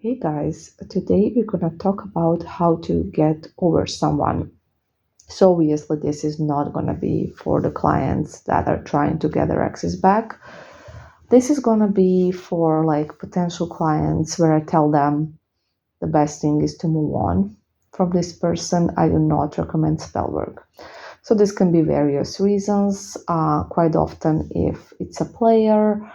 Hey guys, today we're gonna talk about how to get over someone. So obviously this is not gonna be for the clients that are trying to get their exes back. This is gonna be for like potential clients where I tell them the best thing is to move on from this person. I do not recommend spell work. So this can be various reasons. Quite often if it's a player,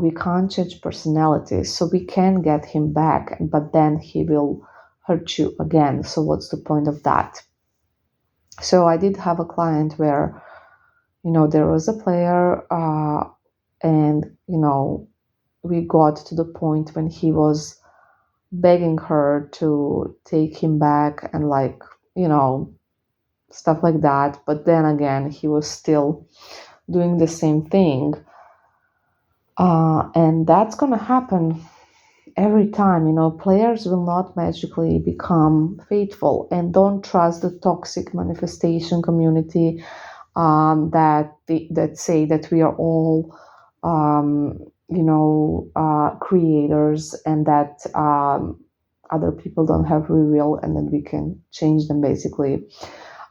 we can't change personalities, so we can get him back, but then he will hurt you again. So what's the point of that? So I did have a client where, there was a player, and, we got to the point when he was begging her to take him back and stuff like that. But then again, he was still doing the same thing. And that's going to happen every time. Players will not magically become faithful, and don't trust the toxic manifestation community that say that we are all creators, and that other people don't have free will and then we can change them basically.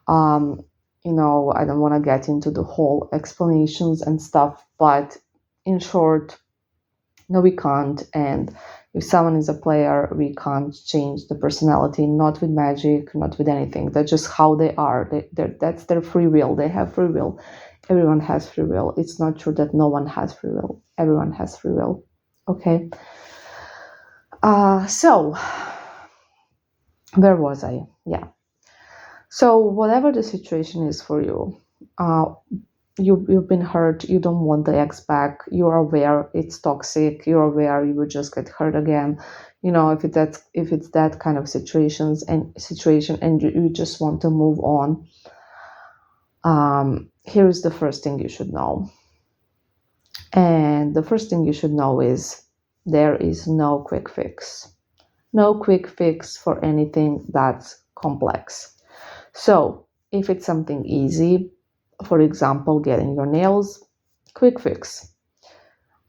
um, I don't want to get into the whole explanations and stuff, but in short, no, we can't. And if someone is a player, we can't change the personality, not with magic, not with anything. That's just how they are. That's their free will. They have free will. Everyone has free will. It's not true that no one has free will. Everyone has free will. Okay. So where was I? Yeah. So whatever the situation is for you, uh, you've been hurt, you don't want the ex back, you're aware it's toxic, you're aware you would just get hurt again. If it's that kind of situation and you just want to move on, here's the first thing you should know. And the first thing you should know is there is no quick fix. No quick fix for anything that's complex. So if it's something easy, for example, getting your nails, quick fix.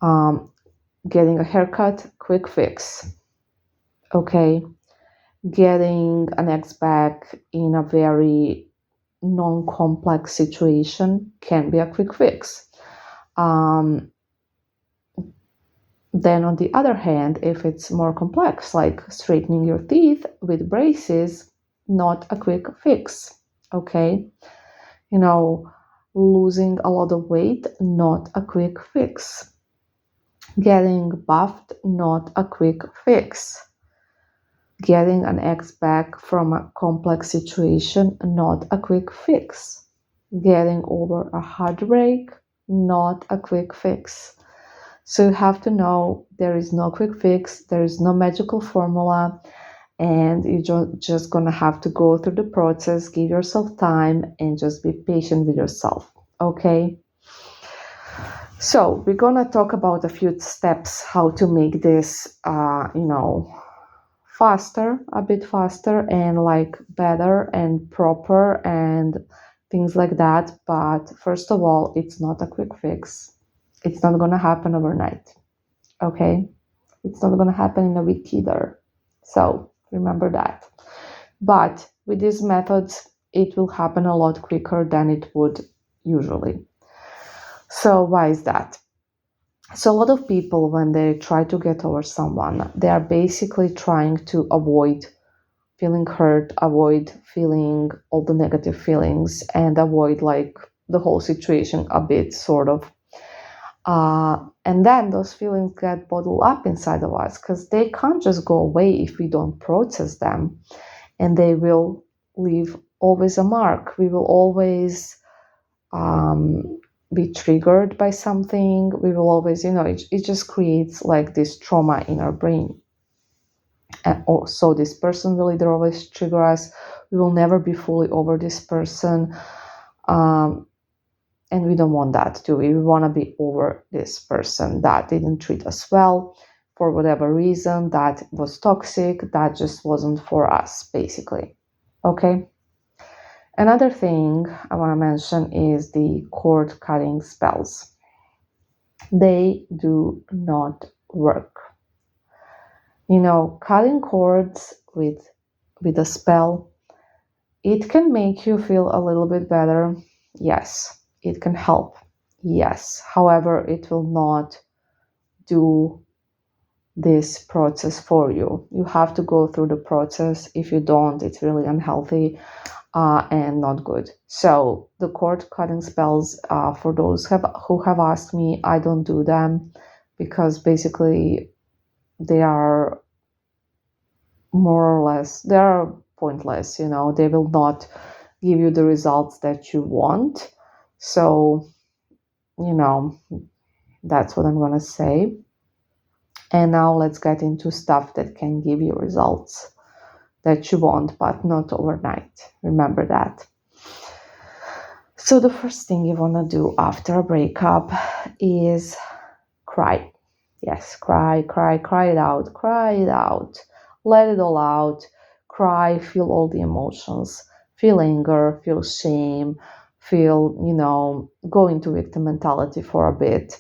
Getting a haircut, quick fix. Okay. Getting an ex back in a very non-complex situation can be a quick fix. Then on the other hand, if it's more complex, like straightening your teeth with braces, not a quick fix. Okay. Losing a lot of weight, not a quick fix. Getting buffed, not a quick fix. Getting an ex back from a complex situation, not a quick fix. Getting over a heartbreak, not a quick fix. So you have to know there is no quick fix, there is no magical formula, and you're just gonna have to go through the process, give yourself time, and just be patient with yourself. Okay? So we're gonna talk about a few steps how to make this, faster, a bit faster, and like better and proper and things like that. But first of all, it's not a quick fix. It's not gonna happen overnight. Okay? It's not gonna happen in a week either. So remember that. But with these methods, it will happen a lot quicker than it would usually. So why is that? So a lot of people, when they try to get over someone, they are basically trying to avoid feeling hurt, avoid feeling all the negative feelings, and avoid like the whole situation a bit, sort of. And then those feelings get bottled up inside of us because they can't just go away if we don't process them, and they will leave always a mark. We will always be triggered by something. We will always, it just creates like this trauma in our brain. And also, this person will either always trigger us. We will never be fully over this person. And we don't want that too. We want to be over this person that didn't treat us well for whatever reason, that was toxic, that just wasn't for us, basically. Okay. Another thing I want to mention is the cord cutting spells. They do not work. Cutting cords with a spell, it can make you feel a little bit better. Yes, it can help. Yes. However, it will not do this process for you. You have to go through the process. If you don't, it's really unhealthy and not good. So the cord cutting spells, for those who have asked me, I don't do them because basically they are more or less, they are pointless. They will not give you the results that you want. So, that's what I'm going to say. And now let's get into stuff that can give you results that you want, but not overnight. Remember that. So the first thing you want to do after a breakup is cry. Yes, cry it out, cry it out. Let it all out. Cry, feel all the emotions. Feel anger, feel shame, feel, go into victim mentality for a bit.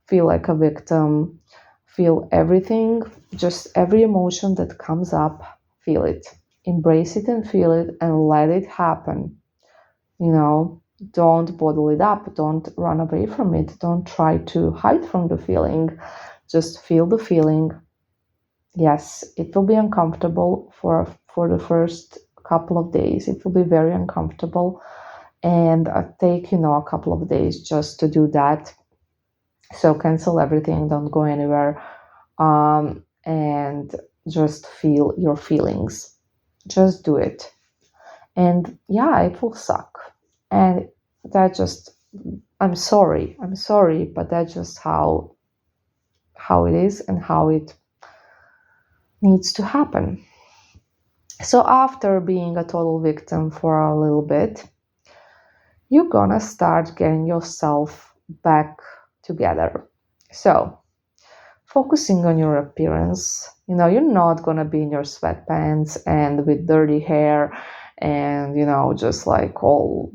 Feel like a victim. Feel everything, just every emotion that comes up, feel it. Embrace it and feel it and let it happen. Don't bottle it up. Don't run away from it. Don't try to hide from the feeling. Just feel the feeling. Yes, it will be uncomfortable for the first couple of days. It will be very uncomfortable, and take a couple of days just to do that. So cancel everything. Don't go anywhere, and just feel your feelings. Just do it, and yeah, it will suck. And that just, I'm sorry, but that's just how it is and how it needs to happen. So after being a total victim for a little bit, you're gonna start getting yourself back together. So focusing on your appearance. You're not gonna be in your sweatpants and with dirty hair and just like all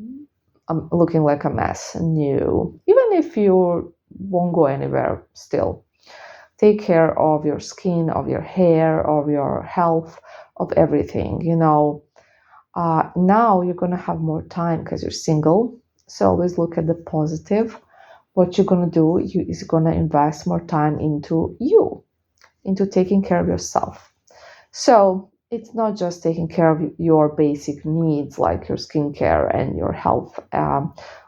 looking like a mess. No, even if you won't go anywhere, still take care of your skin, of your hair, of your health, of everything. Now you're gonna have more time because you're single. So always look at the positive. What you're gonna do is gonna invest more time into you, into taking care of yourself. So it's not just taking care of your basic needs like your skincare and your health.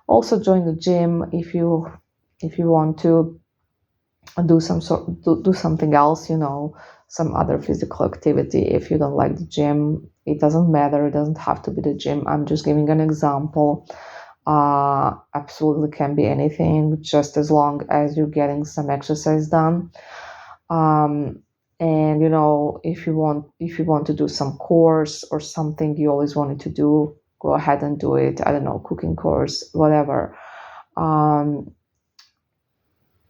Also join the gym if you want to do do something else, some other physical activity. If you don't like the gym, it doesn't matter. It doesn't have to be the gym. I'm just giving an example. Absolutely can be anything, just as long as you're getting some exercise done. And if you want to do some course or something you always wanted to do, go ahead and do it. I don't know, cooking course, whatever.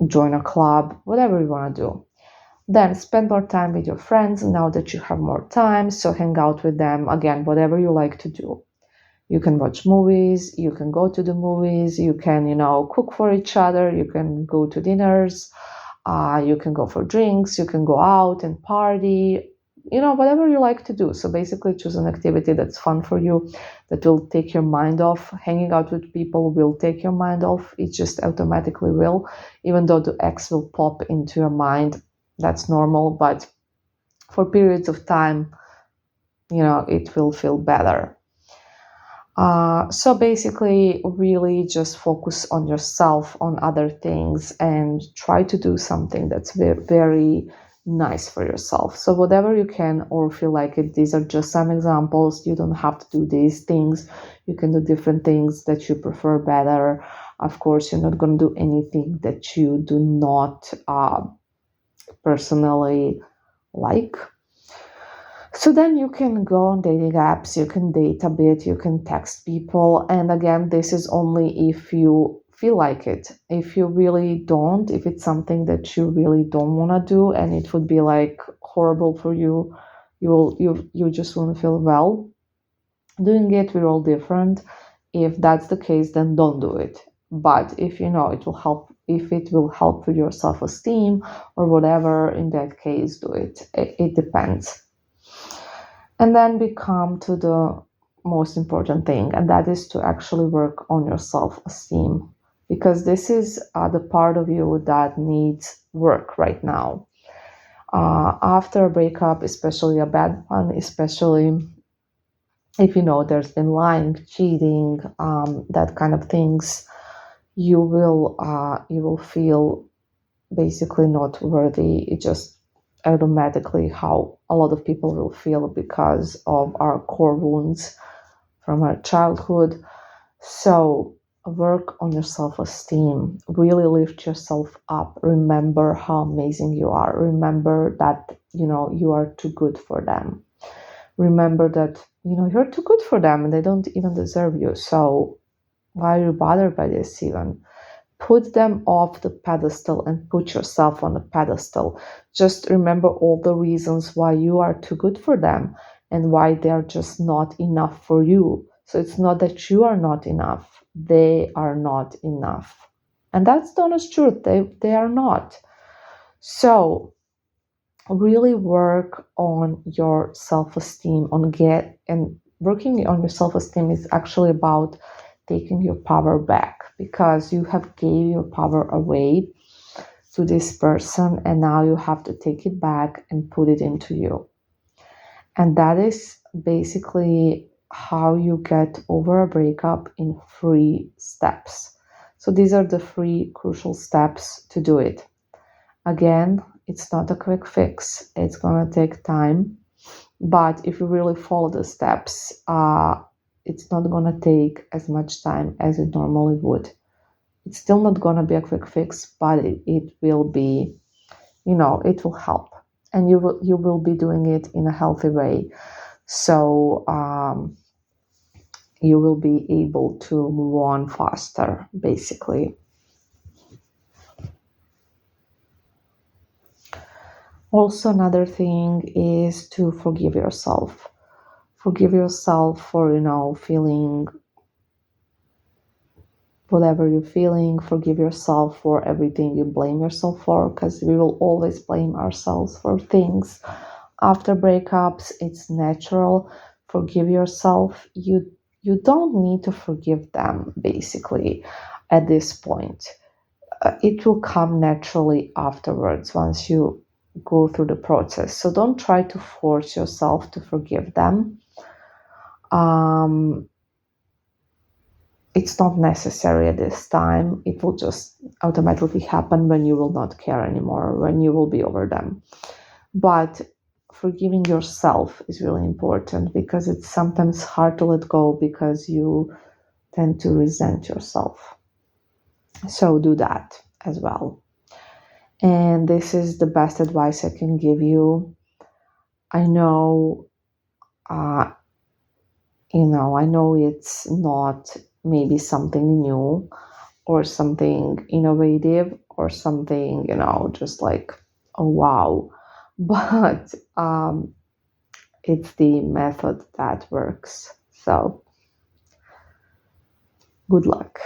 Join a club, whatever you want to do. Then spend more time with your friends now that you have more time. So hang out with them. Again, whatever you like to do. You can watch movies, you can go to the movies, you can, cook for each other, you can go to dinners, you can go for drinks, you can go out and party, whatever you like to do. So basically choose an activity that's fun for you, that will take your mind off. Hanging out with people will take your mind off. It just automatically will, even though the ex will pop into your mind. That's normal, but for periods of time, it will feel better. So basically, really just focus on yourself, on other things, and try to do something that's very, very nice for yourself. So whatever you can or feel like it, these are just some examples. You don't have to do these things. You can do different things that you prefer better. Of course, you're not going to do anything that you do not personally like. So then you can go on dating apps, you can date a bit, you can text people. And again, this is only if you feel like it. If you really don't, if it's something that you really don't want to do and it would be like horrible for you, you just want to feel well doing it. We're all different. If that's the case, then don't do it. But if it will help if it will help with your self-esteem or whatever, in that case, do it. It depends. And then we come to the most important thing, and that is to actually work on your self-esteem, because this is the part of you that needs work right now. After a breakup, especially a bad one, especially if you know there's been lying, cheating, that kind of things, you will feel basically not worthy. It just automatically how a lot of people will feel because of our core wounds from our childhood. So work on your self-esteem, really lift yourself up, remember how amazing you are, remember that you are too good for them, remember that you're too good for them and they don't even deserve you. So why are you bothered by this even? Put them off the pedestal and put yourself on the pedestal. Just remember all the reasons why you are too good for them and why they are just not enough for you. So it's not that you are not enough, they are not enough. And that's the honest truth. They are not. So really work on your self-esteem, and working on your self-esteem is actually about taking your power back, because you have gave your power away to this person and now you have to take it back and put it into you. And that is basically how you get over a breakup in 3 steps. So these are the 3 crucial steps to do it. Again, it's not a quick fix. It's going to take time. But if you really follow the steps, it's not going to take as much time as it normally would. It's still not going to be a quick fix, but it will be, it will help. And you will be doing it in a healthy way. So you will be able to move on faster, basically. Also, another thing is to forgive yourself. Forgive yourself for, feeling whatever you're feeling. Forgive yourself for everything you blame yourself for, because we will always blame ourselves for things. After breakups, it's natural. Forgive yourself. You don't need to forgive them, basically, at this point. It will come naturally afterwards once you go through the process. So don't try to force yourself to forgive them. It's not necessary at this time. It will just automatically happen when you will not care anymore, when you will be over them. But forgiving yourself is really important, because it's sometimes hard to let go because you tend to resent yourself. So do that as well. And this is the best advice I can give you. I know, I know it's not maybe something new or something innovative or something, just like, oh wow. But it's the method that works. So good luck.